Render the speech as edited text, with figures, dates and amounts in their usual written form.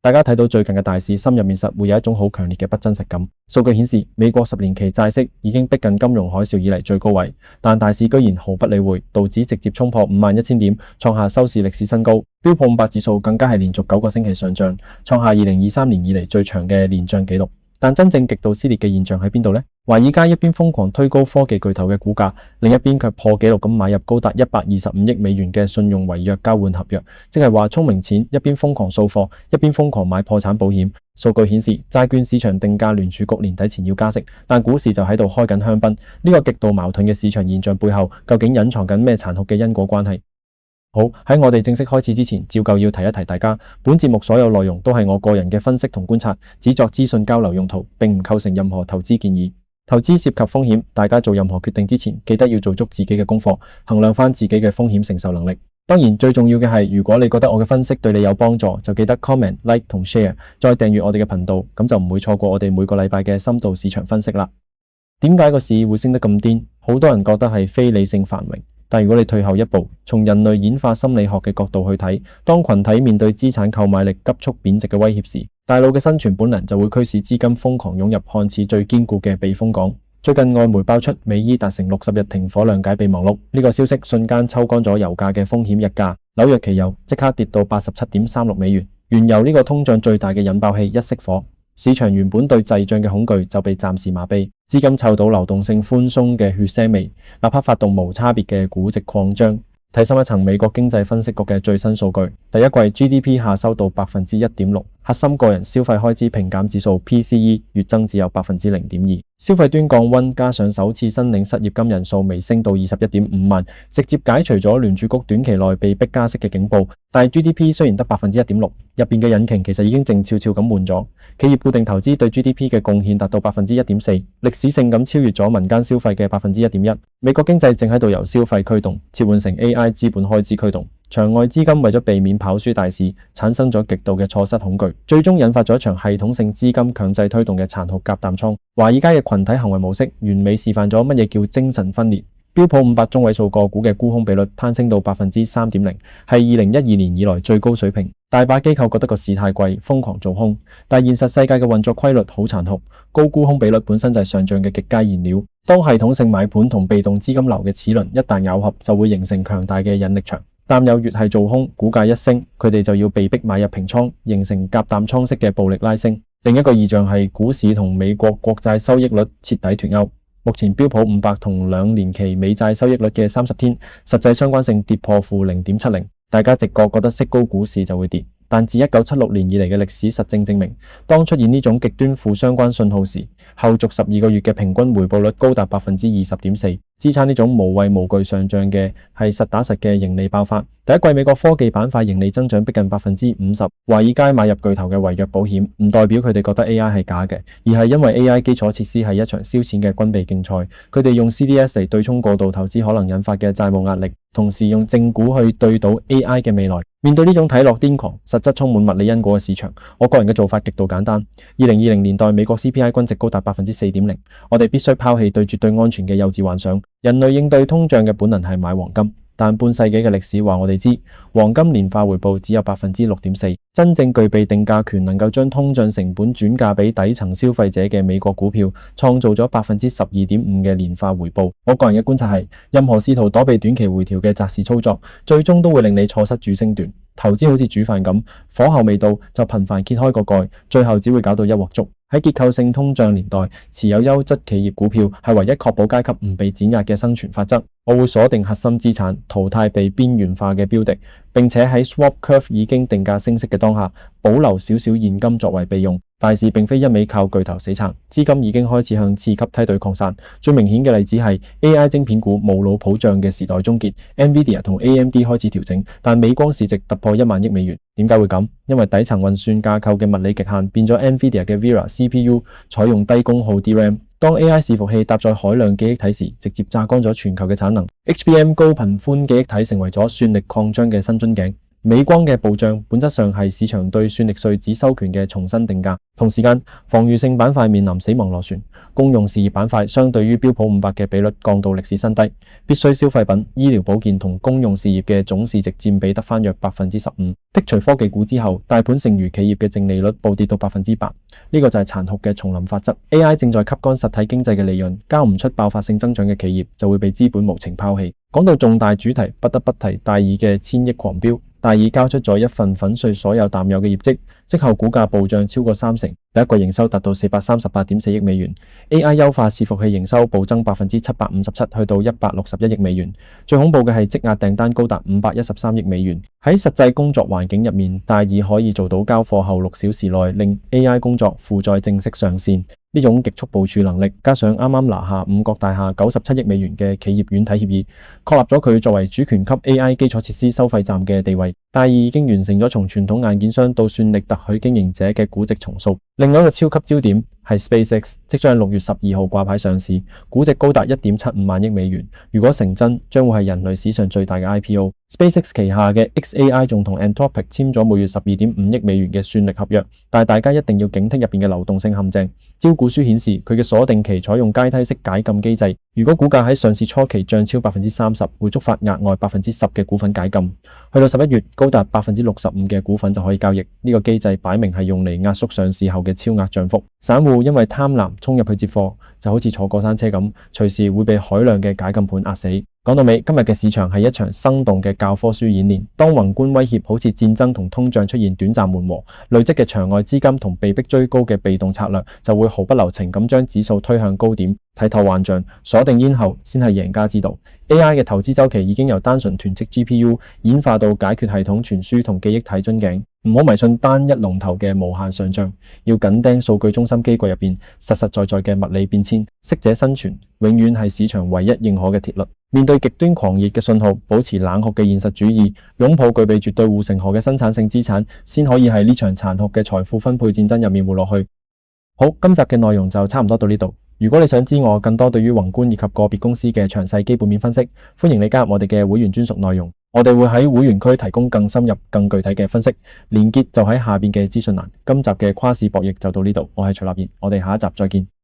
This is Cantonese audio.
大家睇到最近嘅大市，心入面實會有一種好強烈嘅不真實感。數據顯示，美國10年期債息已經逼近金融海嘯以嚟最高位，但大市居然毫不理會，道指直接衝破51,000點，創下收市歷史新高。標普500指數更加係連續9個星期上漲，創下2023年以嚟最長嘅連漲紀錄。但真正極度撕裂嘅現象喺邊度呢？華爾街一邊瘋狂推高科技巨頭嘅股價，另一邊卻破紀錄咁買入高達125億美元嘅信用違約交換合約，即係話聰明錢一邊瘋狂掃貨，一邊瘋狂買破產保險。數據顯示，債券市場定價聯儲局年底前要加息，但股市就喺度開緊香檳。呢個極度矛盾嘅市場現象背後，究竟隱藏緊咩殘酷嘅因果關係？好，喺我哋正式開始之前，照舊要提一提大家，本節目所有內容都係我個人嘅分析同觀察，只作資訊交流用途，並唔構成任何投資建議。投資涉及風險，大家做任何決定之前，記得要做足自己嘅功課，衡量翻自己嘅風險承受能力。當然，最重要嘅係，如果你覺得我嘅分析對你有幫助，就記得 comment、like 同 share， 再訂閱我哋嘅頻道，咁就唔會錯過我哋每個禮拜嘅深度市場分析啦。點解個市會升得咁癲？好多人覺得係非理性繁榮。但如果你退後一步，從人類演化心理學嘅角度去睇，當群體面對資產購買力急速貶值嘅威脅時，大腦嘅生存本能就會驅使資金瘋狂湧入看似最堅固嘅避風港。最近外媒爆出美伊達成60日停火諒解備忘錄，呢個消息瞬間抽乾咗油價嘅風險溢價，紐約期油即刻跌到87.36美元，原油呢個通脹最大嘅引爆器一熄火，市場原本對滯脹嘅恐懼就被暫時麻痹，資金嗅到流動性寬鬆嘅血腥味，立刻發動無差別嘅估值擴張。睇深一層美國經濟分析局嘅最新數據，第一季 GDP 下收到 1.6%， 核心個人消費開支平減指數 PCE 月增只有 0.2%， 消費端降溫加上首次申領失業金人數微升到21.5萬，直接解除咗聯儲局短期內被逼加息嘅警報。但係 GDP 雖然得 1.6%， 入邊嘅引擎其實已經靜悄悄咁換咗，企業固定投資對 GDP 嘅貢獻達到 1.4%， 歷史性咁超越咗民間消費嘅 1.1%。美國經濟正喺度由消費驅動切換成 AI 資本開支驅動，場外資金為咗避免跑輸大市，產生咗極度嘅錯失恐懼，最終引發咗一場系統性資金強制推動嘅殘酷夾淡倉。華爾街嘅群體行為模式完美示範咗乜嘢叫精神分裂。標普500中位數個股嘅沽空比率攀升到 3.0%， 係2012年以來最高水平。大把機構覺得個市太貴，瘋狂做空，但現實世界嘅運作規律好殘酷，高沽空比率本身就係上漲嘅極佳燃料。當系統性買盤同被動資金流嘅齒輪一旦咬合，就會形成強大嘅引力場。淡友越係做空，股價一升，佢哋就要被逼買入平倉，形成夾淡倉式嘅暴力拉升。另一個異象係股市同美國國債收益率徹底脫鈎。目前標普500同2年期美債收益率嘅30天實際相關性跌破負0.70，大家直覺覺得息高股市就會跌。但自1976年以嚟嘅歷史實證證明，當出現呢種極端負相關信號時，後續12個月嘅平均回報率高達 20.4%， 支撐呢種無畏無懼上漲嘅係實打實嘅盈利爆發。第一季美國科技板塊盈利增長逼近 50%， 華爾街買入巨頭嘅違約保險，唔代表佢哋覺得 AI 係假嘅，而係因為 AI 基礎設施係一場燒錢嘅軍備競賽，佢哋用 CDS 嚟對沖過度投資可能引發嘅債務壓力，同時用正股去對賭 AI 嘅未來。面對呢種睇落癲狂，實質充滿物理因果嘅市場，我個人嘅做法極度簡單。2020年代美國 CPI 均值高達 4.0%， 我哋必須拋棄對絕對安全嘅幼稚幻想。人類應對通脹嘅本能係買黃金，但半世紀嘅歷史話我哋知，黃金年化回報只有 6.4%。真正具備定價權，能夠將通脹成本轉嫁俾底層消費者嘅美國股票，創造咗 12.5% 嘅年化回報。我個人嘅觀察係，任何試圖躲避短期回調嘅擇時操作，最終都會令你錯失主升段。投資好似煮飯咁，火候未到就頻繁揭開個蓋，最後只會搞到一鑊粥。喺結構性通脹年代，持有優質企業股票係唯一確保階級唔被碾壓嘅生存法則。我會鎖定核心資產，淘汰被邊緣化嘅標的，並且喺 swap curve 已經定價升息嘅當下，保留少少現金作為備用。大市並非一味靠巨頭死撐，資金已經開始向次級梯隊擴散。最明顯嘅例子係 AI 晶片股無腦普漲嘅時代終結 ，NVIDIA 同 AMD 開始調整，但美光市值突破1萬億美元。點解會咁？因為底層運算架構嘅物理極限變咗 NVIDIA 嘅 Vera CPU 採用低功耗 DRAM。當 AI 伺服器搭載海量記憶體時，直接榨乾咗全球嘅產能。HBM 高頻寬記憶體成為咗算力擴張嘅新樽頸。美光嘅暴漲本質上係市場對算力稅只收權嘅重新定價。同時間，防禦性板塊面臨死亡螺旋，公用事業板塊相對於標普500嘅比率降到歷史新低，必需消費品、醫療保健同公用事業嘅總市值佔比得返約15%。剔除科技股之後，大盤剩餘企業嘅淨利率暴跌到8%，呢個就係殘酷嘅叢林法則。AI 正在吸乾實體經濟嘅利潤，交唔出爆發性增長嘅企業就會被資本無情拋棄。講到重大主題，不得不提戴爾嘅1000億狂飆。戴爾交出咗一份粉碎所有淡友嘅業績，即後股價暴漲超過30%，第一季營收達到438.4億美元。AI 優化伺服器營收暴增757%，去到161億美元。最恐怖嘅係積壓訂單高達513億美元。喺實際工作環境入面，戴爾可以做到交貨後6小時內令 AI 工作負載正式上線。呢種極速部署能力，加上啱啱拿下五角大廈97億美元嘅企業軟體協議，確立咗佢作為主權級 AI 基礎設施收費站嘅地位。戴爾已經完成咗從傳統硬件商到算力特許經營者嘅估值重塑。另外一個超級焦點係 SpaceX 即將喺6月12號掛牌上市，估值高達1.75萬億美元。如果成真，將會係人類史上最大嘅 IPO。SpaceX 旗下嘅 xAI 仲同 Anthropic 簽咗每月12.5億美元嘅算力合約，但係大家一定要警惕入邊嘅流動性陷阱。招股書顯示佢嘅鎖定期採用階梯式解禁機制，如果股價喺上市初期漲超30%，會觸發額外10%嘅股份解禁。去到11月，高達65%嘅股份就可以交易。呢個機制擺明係用嚟壓縮上市後嘅超額漲幅。散戶因為貪婪衝入去接貨，就好似坐過山車咁，隨時會被海量嘅解禁盤壓死。講到尾，今日嘅市場係一場生動嘅教科書演練。當宏觀威脅好似戰爭同通脹出現短暫緩和，累積嘅場外資金同被逼追高嘅被動策略就會毫不留情咁將指數推向高點。睇透幻象，鎖定咽喉先係贏家之道。AI 嘅投資週期已經由單純囤積 GPU 演化到解決系統傳輸同記憶體樽頸。唔好迷信單一龍頭嘅無限上漲，要緊盯數據中心機櫃入邊實實在在嘅物理變遷。適者生存永遠係市場唯一認可嘅鐵律。面對極端狂熱嘅信號，保持冷酷嘅現實主義，擁抱具備絕對護城河嘅生產性資產，先可以喺呢場殘酷嘅財富分配戰爭入面活落去。好，今集嘅內容就差唔多到呢度。如果你想知我更多對於宏觀以及個別公司嘅詳細基本面分析，歡迎你加入我哋嘅會員專屬內容。我哋會喺會員區提供更深入、更具體嘅分析，連結就喺下邊嘅資訊欄。今集嘅跨市博弈就到呢度，我係徐立賢，我哋下一集再見。